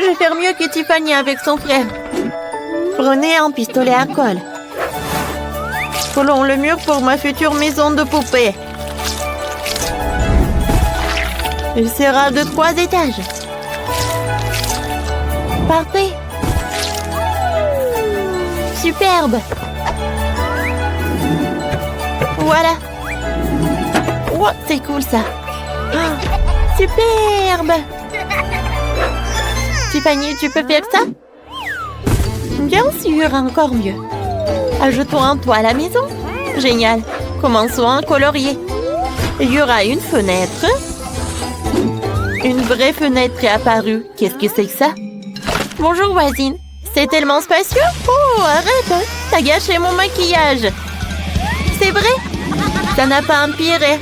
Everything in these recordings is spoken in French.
Je vais faire mieux que Tiffany avec son frère. Prenez un pistolet à colle. Collons le mur pour ma future maison de poupée. Il sera de 3 étages. Parfait. Superbe. Voilà. Oh, c'est cool ça. Oh, superbe. Tiffany, tu peux faire ça? Bien sûr, encore mieux. Ajoutons un toit à la maison. Génial. Commençons à colorier. Il y aura une fenêtre. Une vraie fenêtre est apparue. Qu'est-ce que c'est que ça? Bonjour voisine. C'est tellement spacieux. Oh, arrête. T'as gâché mon maquillage. C'est vrai? Ça n'a pas empiré.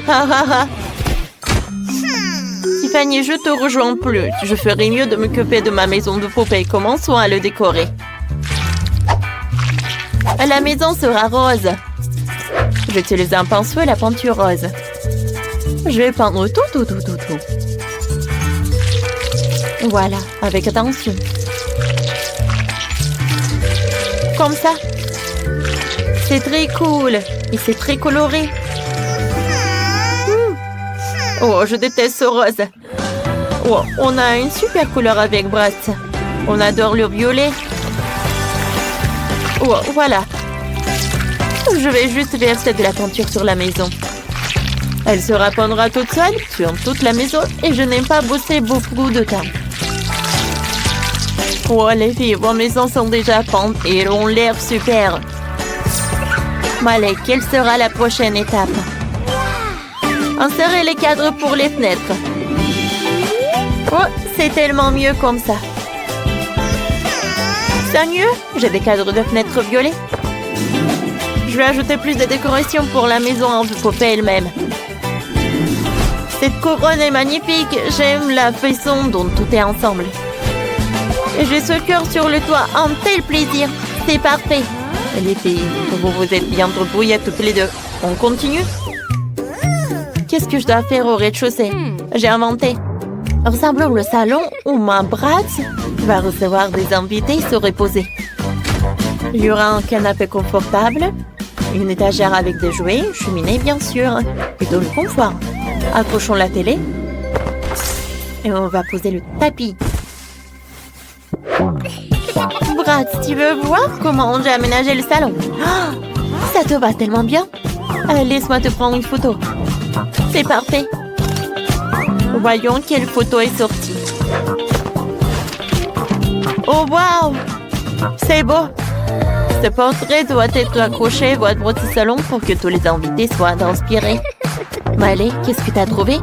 Tiffany, je te rejoins plus. Je ferai mieux de m'occuper de ma maison de poupée. Commençons à le décorer. La maison sera rose. J'utilise un pinceau et la peinture rose. Je vais peindre tout. Voilà, avec attention. Comme ça. C'est très cool. Et c'est très coloré. Oh, je déteste ce rose. Oh, on a une super couleur avec Brad. On adore le violet. Oh, voilà. Je vais juste verser de la peinture sur la maison. Elle se répandra toute seule sur toute la maison et je n'aime pas bosser beaucoup de temps. Oh, les filles, vos maisons sont déjà peintes et elles ont l'air super. Allez, quelle sera la prochaine étape? Insérez les cadres pour les fenêtres. Oh, c'est tellement mieux comme ça. C'est mieux? J'ai des cadres de fenêtres violets. Je vais ajouter plus de décoration pour la maison en poupée elle-même. Cette couronne est magnifique. J'aime la façon dont tout est ensemble. Et j'ai ce cœur sur le toit. Un tel plaisir. C'est parfait. Les filles, vous êtes bien débrouillées toutes les deux. On continue? Qu'est-ce que je dois faire au rez-de-chaussée? J'ai inventé. Ressemble le salon où ma Brad va recevoir des invités et se reposer. Il y aura un canapé confortable, une étagère avec des jouets, une cheminée bien sûr, et de le confort. Accrochons la télé et on va poser le tapis. Brad, tu veux voir comment j'ai aménagé le salon? Oh, ça te va tellement bien. Laisse-moi te prendre une photo. C'est parfait. Voyons quelle photo est sortie. Oh, waouh! C'est beau. Ce portrait doit être accroché à votre salon pour que tous les invités soient inspirés. Allez, qu'est-ce que tu as trouvé?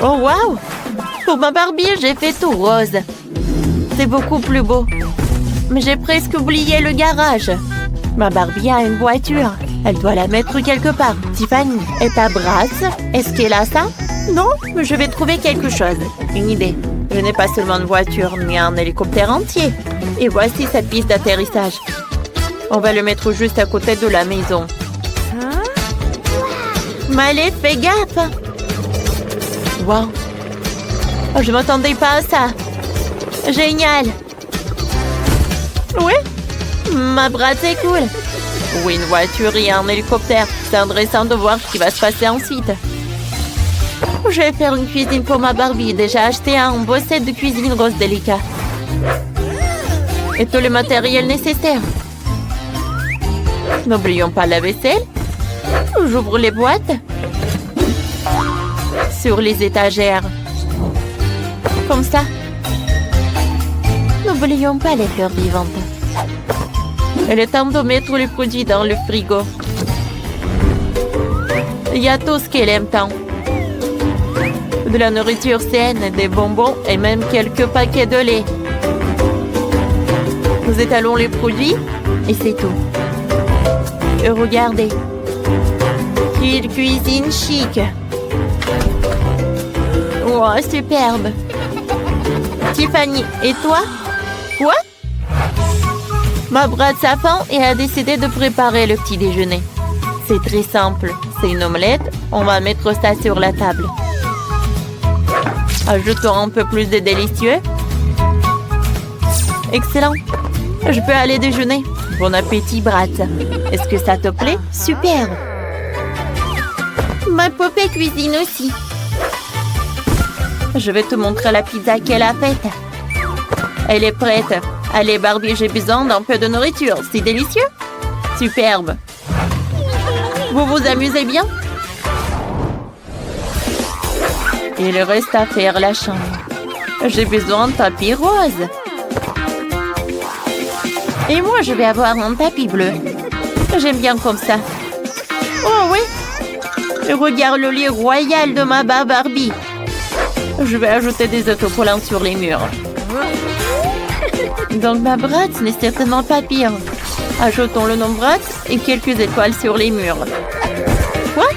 Oh, waouh! Pour ma Barbie, j'ai fait tout rose. C'est beaucoup plus beau. Mais j'ai presque oublié le garage. Ma Barbie a une voiture. Elle doit la mettre quelque part. Tiffany, et ta Brad, est-ce qu'elle a ça? Non, mais je vais trouver quelque chose. Une idée. Je n'ai pas seulement une voiture, mais un hélicoptère entier. Et voici cette piste d'atterrissage. On va le mettre juste à côté de la maison. Mais allez, fais gaffe. Wow. Oh, je m'attendais pas à ça. Génial. Oui, ma Brad, c'est cool. Oui, une voiture et un hélicoptère. C'est intéressant de voir ce qui va se passer ensuite. Je vais faire une cuisine pour ma Barbie. Déjà acheté un beau set de cuisine rose délicat. Et tout le matériel nécessaire. N'oublions pas la vaisselle. J'ouvre les boîtes. Sur les étagères. Comme ça. N'oublions pas les fleurs vivantes. Il est temps de mettre les produits dans le frigo. Il y a tout ce qu'elle aime tant. De la nourriture saine, des bonbons et même quelques paquets de lait. Nous étalons les produits et c'est tout. Et regardez. Quelle cuisine chic. Wow, superbe. Tiffany, et toi? Quoi? Ma Brad a faim et a décidé de préparer le petit déjeuner. C'est très simple. C'est une omelette. On va mettre ça sur la table. Ajoutons un peu plus de délicieux. Excellent. Je peux aller déjeuner. Bon appétit, Brat. Est-ce que ça te plaît? Super. Ma poupée cuisine aussi. Je vais te montrer la pizza qu'elle a faite. Elle est prête. Allez, Barbie, j'ai besoin d'un peu de nourriture. C'est délicieux. Superbe. Vous vous amusez bien? Il reste à faire la chambre. J'ai besoin de tapis rose. Et moi, je vais avoir un tapis bleu. J'aime bien comme ça. Oh oui. Regarde le lit royal de ma Barbie. Je vais ajouter des autocollants sur les murs. Donc ma Brat n'est certainement pas pire. Ajoutons le nom Brat et quelques étoiles sur les murs. Quoi?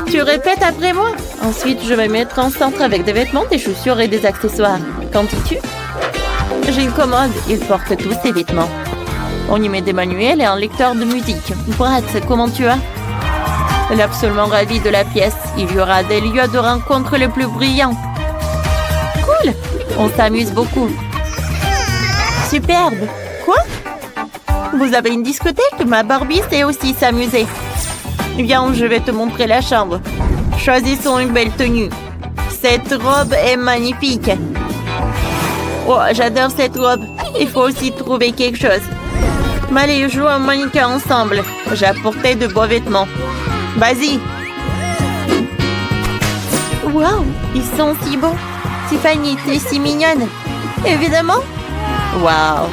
Tu répètes après moi? Ensuite, je vais mettre en centre avec des vêtements, des chaussures et des accessoires. Qu'en dis-tu? J'ai une commode. Il porte tous ses vêtements. On y met des manuels et un lecteur de musique. Brat, comment tu vas? Elle est absolument ravie de la pièce. Il y aura des lieux de rencontre les plus brillants. Cool! On s'amuse beaucoup. Superbe! Quoi? Vous avez une discothèque? Ma Barbie sait aussi s'amuser. Viens, je vais te montrer la chambre. Choisissons une belle tenue. Cette robe est magnifique. Oh, j'adore cette robe. Il faut aussi trouver quelque chose. Mais allez, jouons un mannequin ensemble. J'ai apporté de beaux vêtements. Vas-y. Wow, ils sont si beaux. Tiffany, tu es si mignonne. Évidemment. Wow.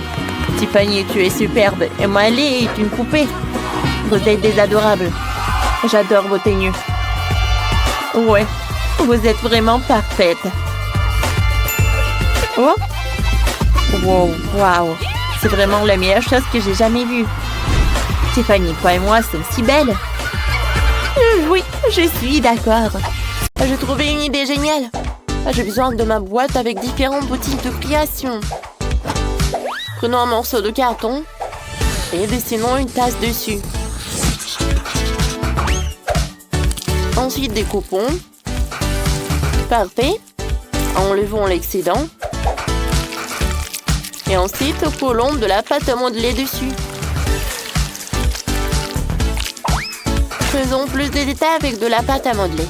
Tiffany, tu es superbe. Et Miley est une poupée. Vous êtes des adorables. J'adore vos tenues. Ouais, vous êtes vraiment parfaite. Oh. Wow, wow. C'est vraiment la meilleure chose que j'ai jamais vue. Tiffany, toi et moi sommes si belles. Oui, je suis d'accord. J'ai trouvé une idée géniale. J'ai besoin de ma boîte avec différents outils de création. Prenons un morceau de carton et dessinons une tasse dessus. Ensuite, découpons. Parfait. Enlevons l'excédent. Et ensuite, collons de la pâte à modeler dessus. Faisons plus de détails avec de la pâte à modeler.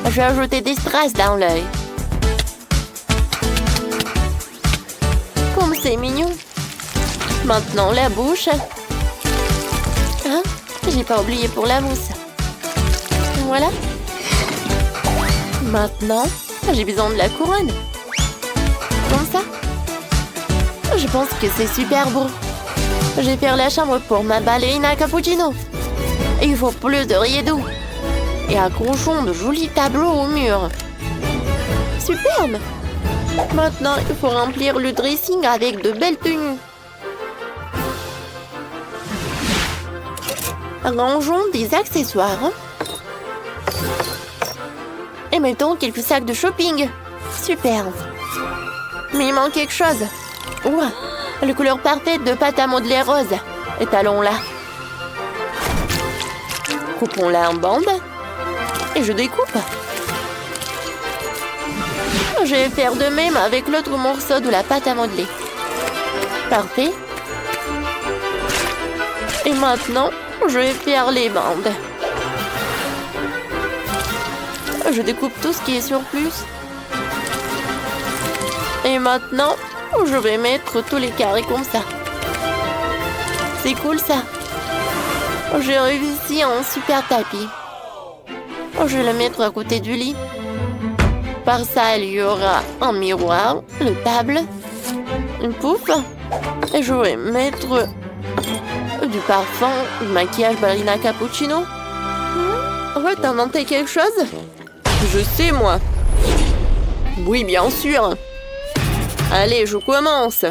Je vais ajouter des strass dans l'œil. Comme c'est mignon. Maintenant, la bouche. Hein? J'ai pas oublié pour la mousse. Voilà. Maintenant, j'ai besoin de la couronne. Comme ça. Je pense que c'est super beau. Je vais faire la chambre pour ma ballerina cappuccino. Il faut plus de rideaux. Et accrochons de jolis tableaux au mur. Superbe! Maintenant, il faut remplir le dressing avec de belles tenues. Rangeons des accessoires. Et mettons quelques sacs de shopping. Super! Mais il manque quelque chose. Ouah, la couleur parfaite de pâte à modeler rose. Étalons-la. Coupons-la en bandes. Et je découpe. Je vais faire de même avec l'autre morceau de la pâte à modeler. Parfait. Et maintenant, je vais faire les bandes. Je découpe tout ce qui est surplus. Et maintenant, je vais mettre tous les carrés comme ça. C'est cool ça. J'ai réussi un super tapis. Je vais le mettre à côté du lit. Par ça, il y aura un miroir, une table, une pouffe. Et je vais mettre du parfum, du maquillage ballerina cappuccino. Ouais, t'as inventé quelque chose? Je sais, moi. Oui, bien sûr. Allez, je commence.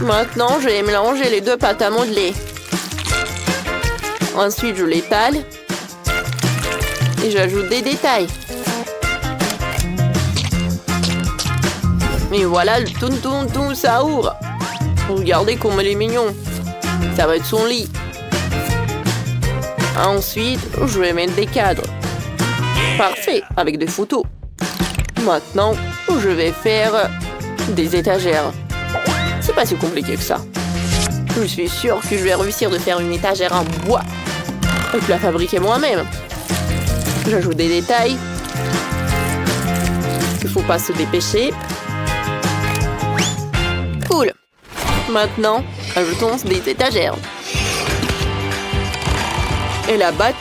Maintenant, je vais mélanger les deux pâtes à modeler. Ensuite, je l'étale. Et j'ajoute des détails. Et voilà le toun Saour. Regardez comme il est mignon. Ça va être son lit. Ensuite, je vais mettre des cadres. Parfait, avec des photos. Maintenant, Je vais faire des étagères. C'est pas si compliqué que ça. Je suis sûre que je vais réussir de faire une étagère en bois. Et puis la fabriquer moi-même. J'ajoute des détails. Il faut pas se dépêcher. Cool. Maintenant, ajoutons des étagères. Et la batte.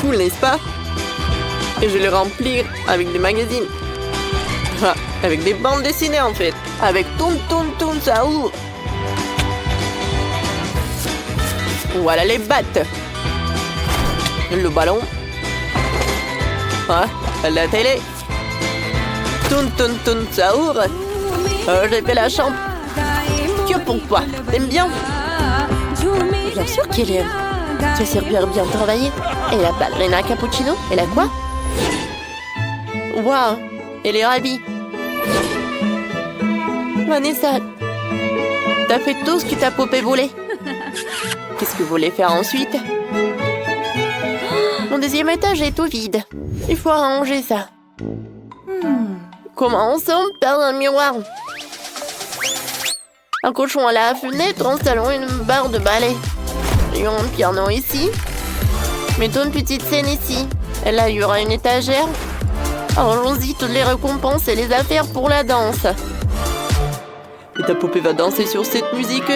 Cool, n'est-ce pas? Et je vais le remplir avec des magazines. Avec des bandes dessinées, en fait. Avec Toon Saour. Voilà les battes. Le ballon. La télé. Toon Saour. J'ai fait la chambre. Que pour toi. T'aimes bien? Bien sûr qu'elle aime. Tu as super bien travaillé. Et la ballerina cappuccino, elle a quoi? Waouh, elle est ravie. Vanessa, t'as fait tout ce que ta poupée voulait. Qu'est-ce que vous voulez faire ensuite? Mon deuxième étage est tout vide. Il faut arranger ça. Commençons par un miroir. Un cochon à la fenêtre, installons une barre de balai. Et un piano ici. Mettons une petite scène ici. Et là, il y aura une étagère. Allons-y, toutes les récompenses et les affaires pour la danse. Et ta poupée va danser sur cette musique.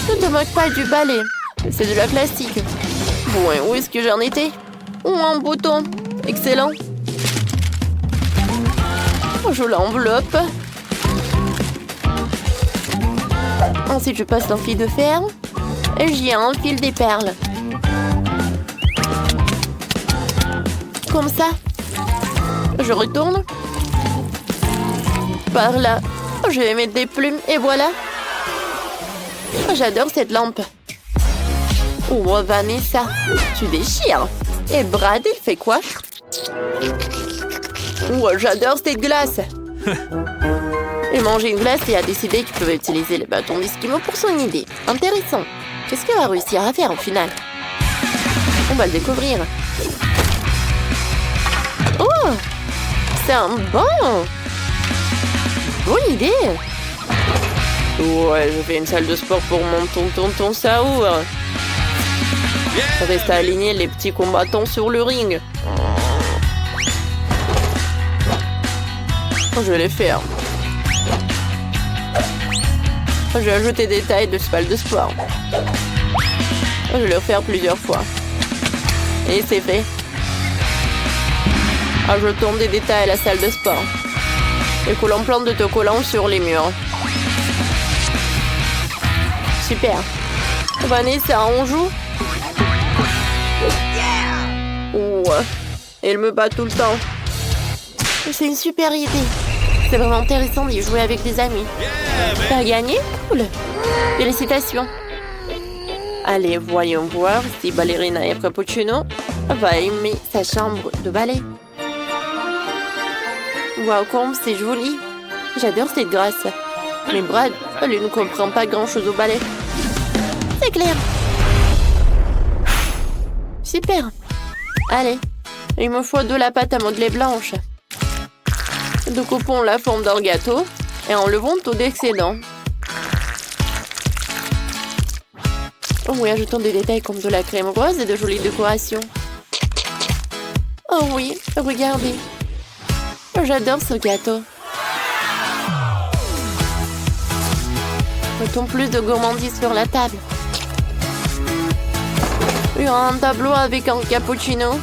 Ne te moque pas du balai. C'est de la plastique. Bon, et où est-ce que j'en étais? Un bouton. Excellent. Je l'enveloppe. Ensuite, je passe un fil de fer. Et j'y enfile des perles. Comme ça. Je retourne. Par là. Je vais mettre des plumes et voilà. J'adore cette lampe. Oh, Vanessa, tu déchires. Et Brad, il fait quoi? Oh, j'adore cette glace. Il mangeait une glace et a décidé qu'il pouvait utiliser les bâtons d'esquimau pour son idée. Intéressant. Qu'est-ce qu'il va réussir à faire au final? On va le découvrir. Oh! C'est un bon! Bonne idée! Ouais, je fais une salle de sport pour mon tonton Saour. Reste à aligner les petits combattants sur le ring. Je vais les faire. Je vais ajouter des tailles de salle de sport. Je vais le faire plusieurs fois. Et c'est fait. Ajoutons des détails à la salle de sport. Et collons plein d'autocollants sur les murs. Super. Vanessa, on joue? Ouais. Elle me bat tout le temps. C'est une super idée. C'est vraiment intéressant d'y jouer avec des amis. T'as gagné? Cool. Félicitations. Allez, voyons voir si Ballerina et Cappuccino va aimer sa chambre de ballet. Waouh, comme c'est joli. J'adore cette grâce. Mais Brad, lui ne comprend pas grand-chose au ballet. C'est clair. Super. Allez, il me faut de la pâte à modeler blanche. Découpons la forme d'un gâteau et enlevons tout l'excédent. Oh oui, ajoutons des détails comme de la crème rose et de jolies décorations. Oh oui, regardez. J'adore ce gâteau. Mettons plus de gourmandise sur la table. Il y aura un tableau avec un cappuccino.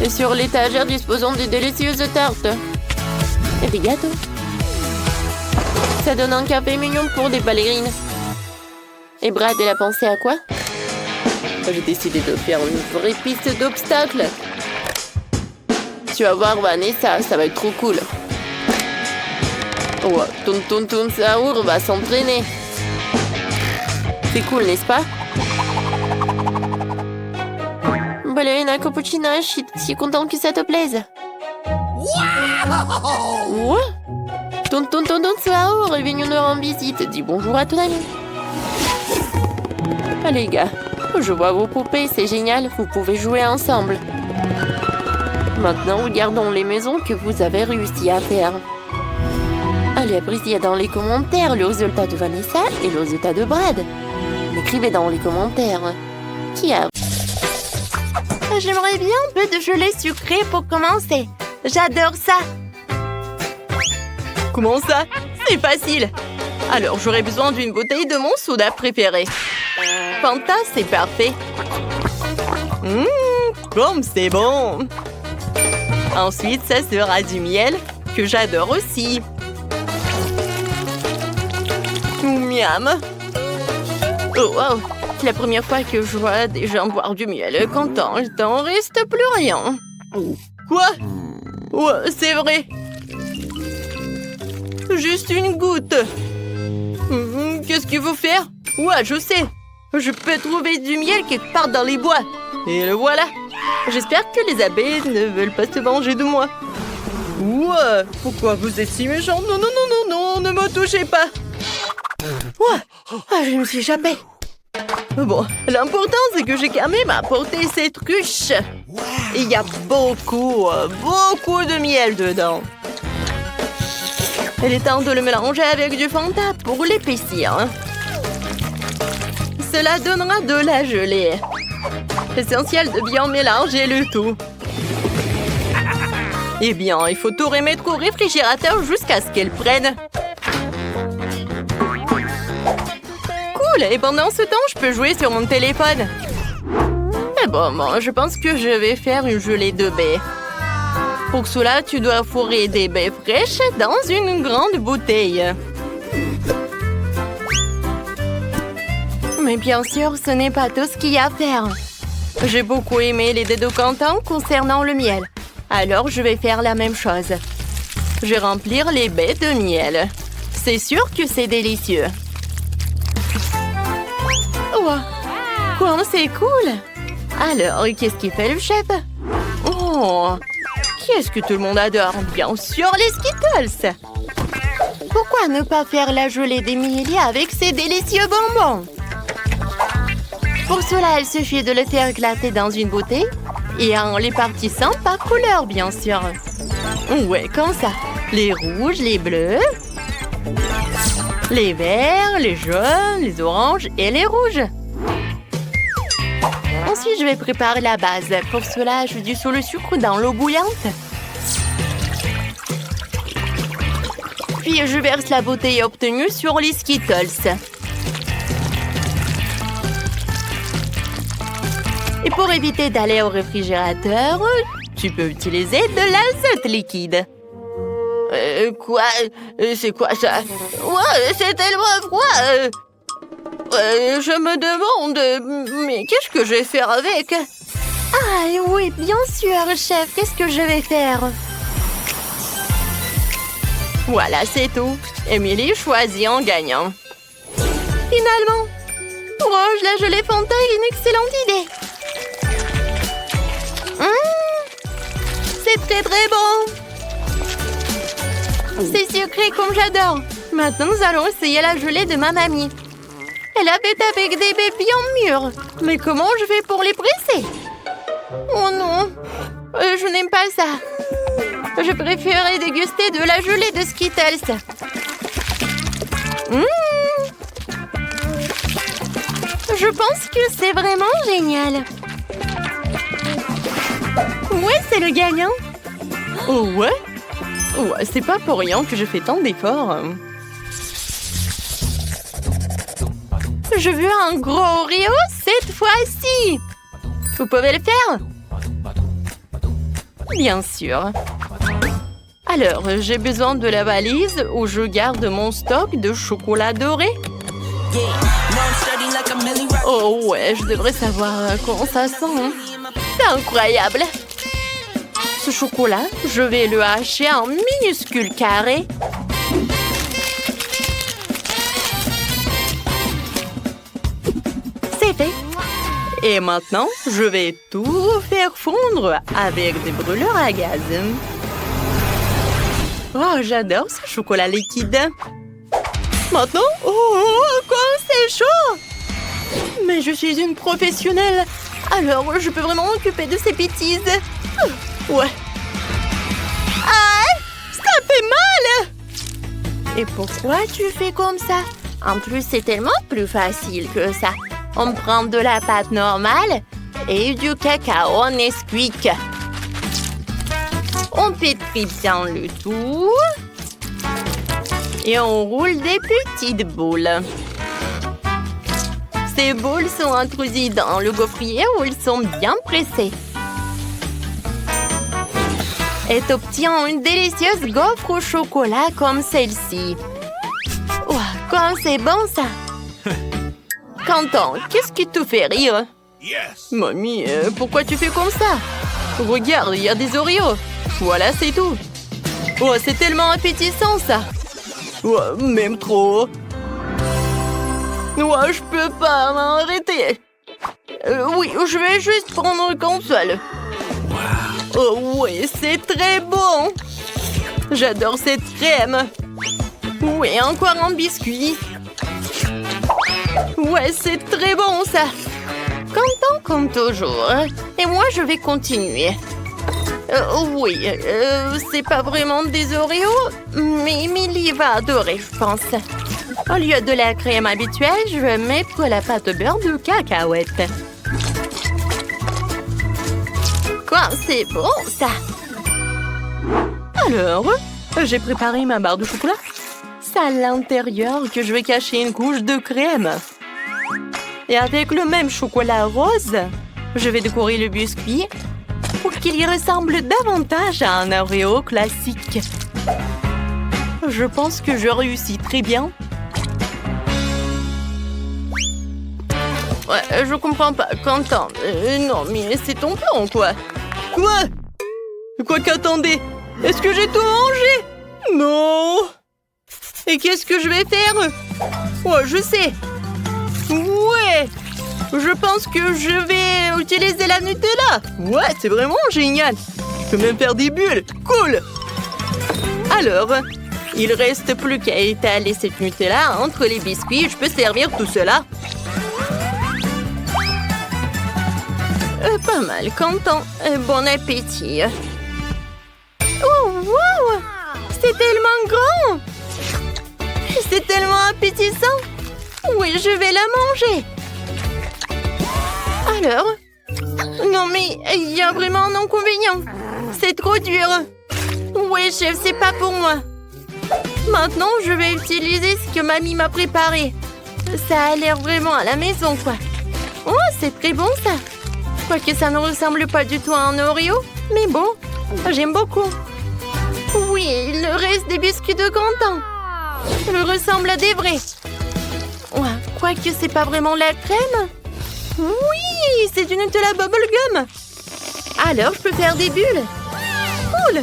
Et sur l'étagère, disposons de délicieuses tartes. Et des gâteaux. Ça donne un café mignon pour des ballerines. Et Brad, elle a pensé à quoi? J'ai décidé de faire une vraie piste d'obstacles. Tu vas voir, Vanessa, ça va être trop cool. Oh, Tonton Saour va s'entraîner. C'est cool, n'est-ce pas? Ballerina Cappuccina, je suis contente que ça te plaise. Wow! Tonton Saour est venu nous rendre visite. Dis bonjour à ton ami. Allez, gars, Je vois vos poupées, c'est génial. Vous pouvez jouer ensemble. Maintenant, regardons les maisons que vous avez réussi à faire. Allez, appréciez dans les commentaires le résultat de Vanessa et le résultat de Brad. Écrivez dans les commentaires. Qui a... J'aimerais bien un peu de gelée sucrée pour commencer. J'adore ça. Comment ça? C'est facile. Alors, j'aurais besoin d'une bouteille de mon soda préféré. Fanta, c'est parfait. Comme c'est bon. Ensuite, ça sera du miel, que j'adore aussi. Miam. Oh, wow. C'est la première fois que je vois des gens boire du miel. Quand il t'en reste plus rien. Quoi? Ouais, c'est vrai. Juste une goutte. Qu'est-ce qu'il faut faire? Ouais, je sais. Je peux trouver du miel quelque part dans les bois. Et le voilà. J'espère que les abeilles ne veulent pas se venger de moi. Ouais, pourquoi vous êtes si méchant? Non, non, non, non, non, ne me touchez pas. Ouais, je me suis échappée. Bon, l'important, c'est que j'ai quand même apporté cette ruche. Il y a beaucoup de miel dedans. Il est temps de le mélanger avec du Fanta pour l'épaissir. Cela donnera de la gelée. Essentiel de bien mélanger le tout. Eh bien, il faut tout remettre au réfrigérateur jusqu'à ce qu'elle prenne. Cool! Et pendant ce temps, je peux jouer sur mon téléphone. Mais bon, je pense que je vais faire une gelée de baies. Pour cela, tu dois fourrer des baies fraîches dans une grande bouteille. Mais bien sûr, ce n'est pas tout ce qu'il y a à faire. J'ai beaucoup aimé les de Quentin concernant le miel. Alors, je vais faire la même chose. Je vais remplir les baies de miel. C'est sûr que c'est délicieux. Wow. Quoi, c'est cool. Alors, qu'est-ce qu'il fait le chef? Oh, qu'est-ce que tout le monde adore? Bien sûr, les Skittles. Pourquoi ne pas faire la gelée d'Emilie avec ces délicieux bonbons? Pour cela, il suffit de le faire éclater dans une bouteille et en les partissant par couleur, bien sûr. Ouais, comme ça. Les rouges, les bleus, les verts, les jaunes, les oranges et les rouges. Ensuite, je vais préparer la base. Pour cela, je dissout le sucre dans l'eau bouillante. Puis, je verse la bouteille obtenue sur les Skittles. Et pour éviter d'aller au réfrigérateur, tu peux utiliser de l'azote liquide. Quoi? C'est quoi ça? Ouais, c'est tellement froid. Je me demande, mais qu'est-ce que je vais faire avec? Ah oui, bien sûr, chef. Qu'est-ce que je vais faire? Voilà, c'est tout. Emily choisit en gagnant. Finalement, Rouge, la gelée Fanta est une excellente idée. C'est très très bon. C'est sucré comme j'adore. Maintenant, nous allons essayer la gelée de ma mamie. Elle a fait avec des baies bien mûres. Mais comment je fais pour les presser? Oh non, je n'aime pas ça. Je préférerais déguster de la gelée de Skittles. Je pense que c'est vraiment génial. Ouais, c'est le gagnant. Oh ouais? Ouais, c'est pas pour rien que je fais tant d'efforts. Je veux un gros Oreo cette fois-ci. Vous pouvez le faire? Bien sûr. Alors, j'ai besoin de la valise où je garde mon stock de chocolat doré. Oh ouais, je devrais savoir comment ça sent. C'est incroyable. Ce chocolat, je vais le hacher en minuscules carrés. C'est fait. Et maintenant, je vais tout faire fondre avec des brûleurs à gaz. Oh, j'adore ce chocolat liquide. Maintenant, oh, comme c'est chaud! Mais je suis une professionnelle. Alors, je peux vraiment m'occuper de ces bêtises. Ouais. Ah, ça fait mal! Et pourquoi tu fais comme ça? En plus, c'est tellement plus facile que ça. On prend de la pâte normale et du cacao Nesquik. On pétrit bien le tout. Et on roule des petites boules. Ces boules sont introduites dans le gaufrier où ils sont bien pressés. Et t'obtiens une délicieuse gaufre au chocolat comme celle-ci. Wow, comme c'est bon ça! Quentin, qu'est-ce qui te fait rire? Yes. Mamie, pourquoi tu fais comme ça? Regarde, il y a des Oreos. Voilà, c'est tout. Oh, c'est tellement appétissant ça. Oh, même trop. Oh, je peux pas m'arrêter. Oui, je vais juste prendre une console. Oh oui, c'est très bon. J'adore cette crème. Oui, encore un biscuit. Ouais, c'est très bon ça. Content comme toujours. Et moi, je vais continuer. Oui, c'est pas vraiment des Oreos, mais Emily va adorer, je pense. Au lieu de la crème habituelle, je vais mettre la pâte au beurre de cacahuète. Quoi, c'est bon ça. Alors, j'ai préparé ma barre de chocolat. C'est à l'intérieur que je vais cacher une couche de crème. Et avec le même chocolat rose, je vais décorer le biscuit pour qu'il y ressemble davantage à un Oreo classique. Je pense que je réussis très bien. Ouais, je comprends pas, Quentin. Non, mais c'est ton plan, quoi. Quoi? Quoi qu'attendez? Est-ce que j'ai tout mangé? Non! Et qu'est-ce que je vais faire? Oh, je sais. Ouais! Je pense que je vais utiliser la Nutella. Ouais, c'est vraiment génial. Je peux même faire des bulles. Cool! Alors, il reste plus qu'à étaler cette Nutella entre les biscuits. Je peux servir tout cela. Pas mal, Quentin. Bon appétit. Oh, wow! C'est tellement grand! C'est tellement appétissant! Oui, je vais la manger! Alors? Non, mais il y a vraiment un inconvénient. C'est trop dur. Oui, chef, c'est pas pour moi. Maintenant, je vais utiliser ce que mamie m'a préparé. Ça a l'air vraiment à la maison, quoi. Oh, c'est très bon, ça. Quoique ça ne ressemble pas du tout à un Oreo. Mais bon, j'aime beaucoup. Oui, il reste des biscuits de Quentin. Ils ressemblent à des vrais. Ouais, quoique c'est pas vraiment la crème. Oui, c'est du Nutella bubblegum. Alors, je peux faire des bulles. Cool.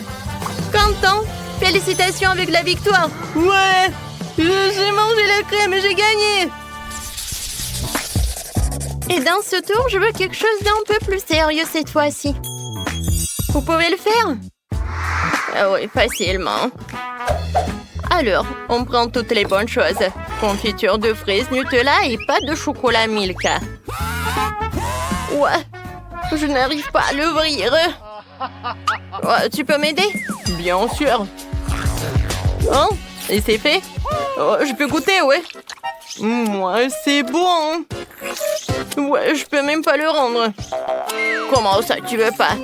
Quentin, félicitations avec la victoire. Ouais, j'ai mangé la crème et j'ai gagné. Et dans ce tour, je veux quelque chose d'un peu plus sérieux cette fois-ci. Vous pouvez le faire? Ah oui, facilement. Alors, on prend toutes les bonnes choses. Confiture de fraises, Nutella et pâte de chocolat Milka. Ouais, je n'arrive pas à l'ouvrir. Ouais, tu peux m'aider? Bien sûr. Oh, et c'est fait? Oh, je peux goûter, ouais. Ouais, c'est bon. Ouais, je peux même pas le rendre. Comment ça, tu veux pas?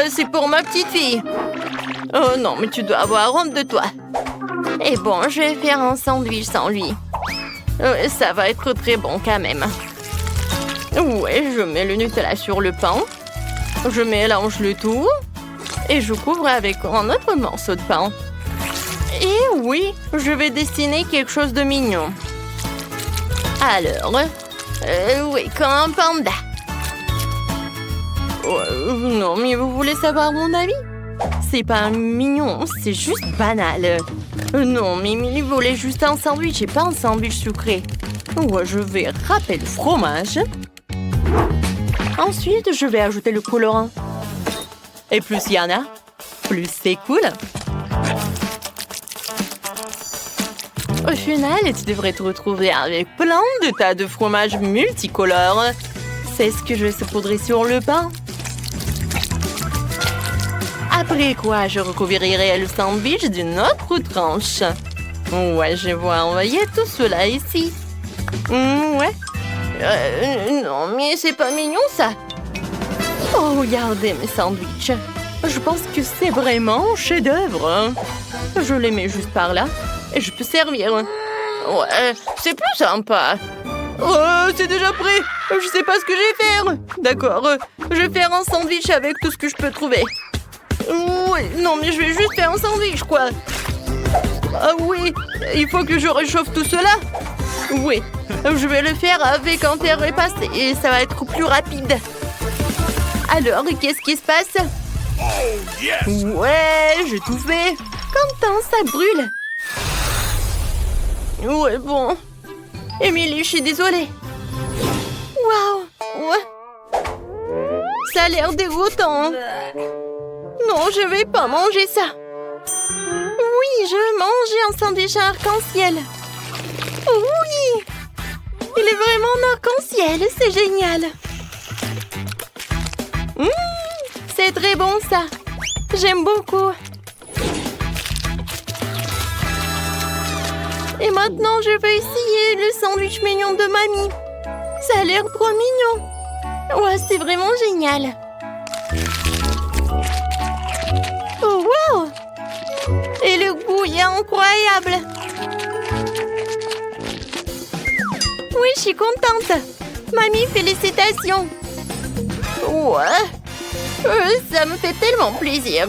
C'est pour ma petite fille. Oh non, mais tu dois avoir honte de toi. Et bon, je vais faire un sandwich sans lui. Ça va être très bon quand même. Ouais, je mets le Nutella sur le pain. Je mélange le tout. Et je couvre avec un autre morceau de pain. Et oui, je vais dessiner quelque chose de mignon. Alors, oui, comme un panda. Non, mais vous voulez savoir mon avis? C'est pas mignon, c'est juste banal. Non, Mimi voulait juste un sandwich et pas un sandwich sucré. Ouais, je vais râper le fromage. Ensuite, je vais ajouter le colorant. Et plus il y en a, plus c'est cool. Au final, tu devrais te retrouver avec plein de tas de fromages multicolores. C'est ce que je vais saupoudrer sur le pain. Après quoi, je recouvrirai le sandwich d'une autre tranche. Ouais, je vais envoyer tout cela ici. Ouais. Non, mais c'est pas mignon, ça. Oh, regardez mes sandwichs. Je pense que c'est vraiment un chef-d'œuvre. Je les mets juste par là et je peux servir. Ouais, c'est plus sympa. Oh, c'est déjà prêt. Je sais pas ce que je vais faire. D'accord, je vais faire un sandwich avec tout ce que je peux trouver. Ouais, non, mais je vais juste faire un sandwich, quoi. Ah oui, il faut que je réchauffe tout cela. Oui, je vais le faire avec un fer repassé et ça va être plus rapide. Alors, qu'est-ce qui se passe? Ouais, j'ai tout fait. Quentin, ça brûle. Ouais, bon. Émilie, je suis désolée. Waouh, ouais. Ça a l'air dégoûtant. Non, je vais pas manger ça. Oui, je veux manger un sandwich arc-en-ciel. Oui, il est vraiment en arc-en-ciel, c'est génial. C'est très bon ça. J'aime beaucoup. Et maintenant, je vais essayer le sandwich mignon de mamie. Ça a l'air trop mignon. Ouais, c'est vraiment génial. Oh, wow! Et le goût est incroyable. Oui, je suis contente. Mamie, félicitations. Ouais. Ça me fait tellement plaisir.